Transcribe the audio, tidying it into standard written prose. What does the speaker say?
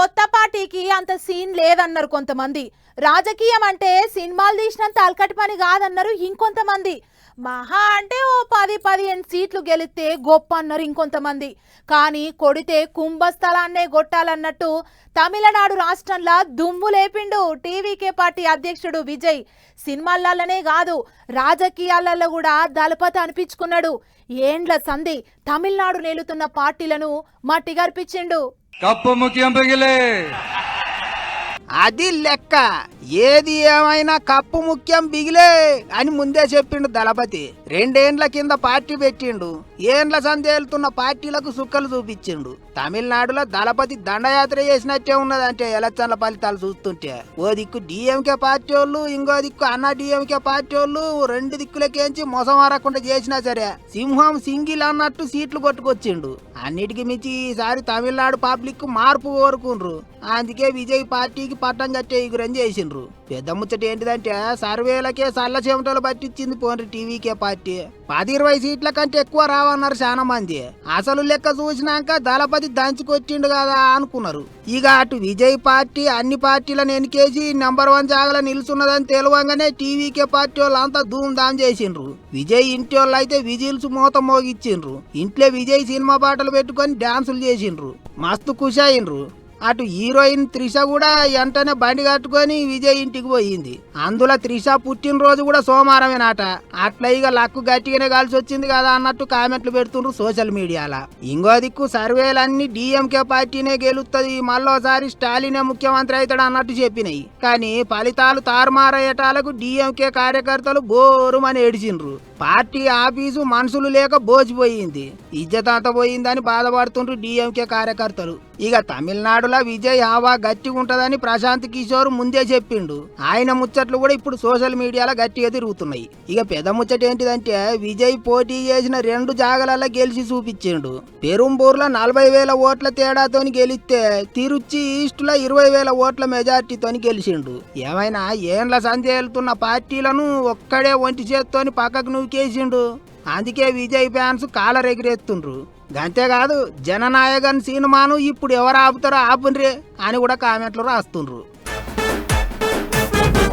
కొత్త పార్టీకి అంత సీన్ లేదన్నారు కొంతమంది. రాజకీయం అంటే సినిమాలు తీసినంత అల్కటి పని కాదన్నారు ఇంకొంతమంది. మహా అంటే ఓ 10-15 సీట్లు గెలిస్తే గొప్ప అన్నారు ఇంకొంతమంది. కానీ కొడితే కుంభస్థలాన్నే కొట్టాలన్నట్టు తమిళనాడు రాష్ట్రంలో దుమ్ము లేపిండు టీవీకే పార్టీ అధ్యక్షుడు విజయ్. సినిమాలనే కాదు రాజకీయాలలో కూడా దళపతి అనిపించుకున్నాడు. ఏండ్ల సంధి తమిళనాడు నేలుతున్న పార్టీలను మట్టిగర్పించిండు. కప్పు ముఖ్యం పగిలే అది లెక్క. ఏది ఏమైనా కప్పు ముఖ్యం బిగిలే అని ముందే చెప్పిండు దళపతి. 2 ఏండ్ల కింద పార్టీ పెట్టిండు. ఏండ్ల సందేలుతున్న పార్టీలకు సుక్కలు చూపించిండు. తమిళనాడులో దళపతి దండయాత్ర చేసినట్టే ఉన్నదంటే ఎలక్షన్ల ఫలితాలు చూస్తుంటే. ఓ దిక్కు డిఎంకే పార్టీ వాళ్ళు, ఇంకో దిక్కు అన్నా డిఎంకే పార్టీ వాళ్ళు 2 దిక్కులకేంచి మోసం మారకుండా చేసినా సరే సింహం సింగిల్ అన్నట్టు సీట్లు కొట్టుకొచ్చిండు. అన్నిటికీ మించి ఈసారి తమిళనాడు పబ్లిక్ మార్పు కోరుకుండ్రు. అందుకే విజయ్ పార్టీకి పట్టం కట్టే ఎగురని చేసిండ్రు. పెద్ద ముచ్చట ఏంటిదంటే సర్వేలకే సల్ల చెమటలు పట్టించింది పోన్రి టీవీకే పార్టీ. 10-20 సీట్ల కంటే ఎక్కువ రావన్నారు చాలా మంది. అసలు లెక్క చూసినాక దళపతి దంచుకొచ్చిండు కదా అనుకున్నారు. ఇక అటు విజయ్ పార్టీ అన్ని పార్టీలను ఎన్నికేసి నెంబర్ 1 జాగలో నిలుచున్నదని తెలియంగానే టీవీకే పార్టీ వాళ్ళు అంతా ధూమ్ ధామ్ చేసిండ్రు. విజయ్ ఇంటి వాళ్ళు అయితే విజిల్స్ మూత మోగిచ్చిండ్రు. ఇంట్లో విజయ్ సినిమా పాటలు పెట్టుకొని డాన్సులు చేసిండ్రు. మస్తు ఖుషి అయిండ్రు. అటు హీరోయిన్ త్రిష కూడా వెంటనే బండి కట్టుకొని విజయ్ ఇంటికి పోయింది. అందులో త్రిష పుట్టినరోజు కూడా సోమవారమేనాట. అట్లా ఇక లక్కు గట్టిగానే కలిసి వచ్చింది కదా అన్నట్టు కామెంట్లు పెడుతుండ్రు సోషల్ మీడియాలో. ఇంకో దిక్కు సర్వేలన్నీ డిఎంకే పార్టీనే గెలుస్తుంది, మళ్ళోసారి స్టాలినే ముఖ్యమంత్రి అవుతాడు అన్నట్టు చెప్పినాయి. కానీ ఫలితాలు తారుమారయ్యేటాలకు డిఎంకే కార్యకర్తలు బోరుమని ఏడిచిండ్రు. పార్టీ ఆఫీసు మనుషులు లేక బోచిపోయింది, ఇజ్జత్ అంతా పోయిందని బాధపడుతుండ్రు డిఎంకే కార్యకర్తలు. ఇక తమిళనాడులో విజయ్ హవా గట్టిగా ఉంటదని ప్రశాంత్ కిషోర్ ముందే చెప్పిండు. ఆయన ముచ్చట్లు కూడా ఇప్పుడు సోషల్ మీడియాలో గట్టిగా తిరుగుతున్నాయి. ఇక పెద్ద ముచ్చట ఏంటిదంటే విజయ్ పోటీ చేసిన 2 జాగలలో గెలిచి చూపించిండు. పెరుంబూర్లో 40,000 ఓట్ల తేడాతోని గెలిస్తే తిరుచి ఈస్టులో 20,000 ఓట్ల మెజార్టీతోని గెలిచిండు. ఏమైనా ఏండ్ల సందేలుతున్న పార్టీలను ఒక్కడే ఒంటి చేత్తోని పక్కకు నూకేసిండు. అందుకే విజయ్ ఫ్యాన్స్ కాలరెగిరేస్తుండ్రు. అంతేకాదు జననాయకన్ సినిమాను ఇప్పుడు ఎవరు ఆపుతారో ఆపుండ్రే అని కూడా కామెంట్లు రాస్తుండ్రు.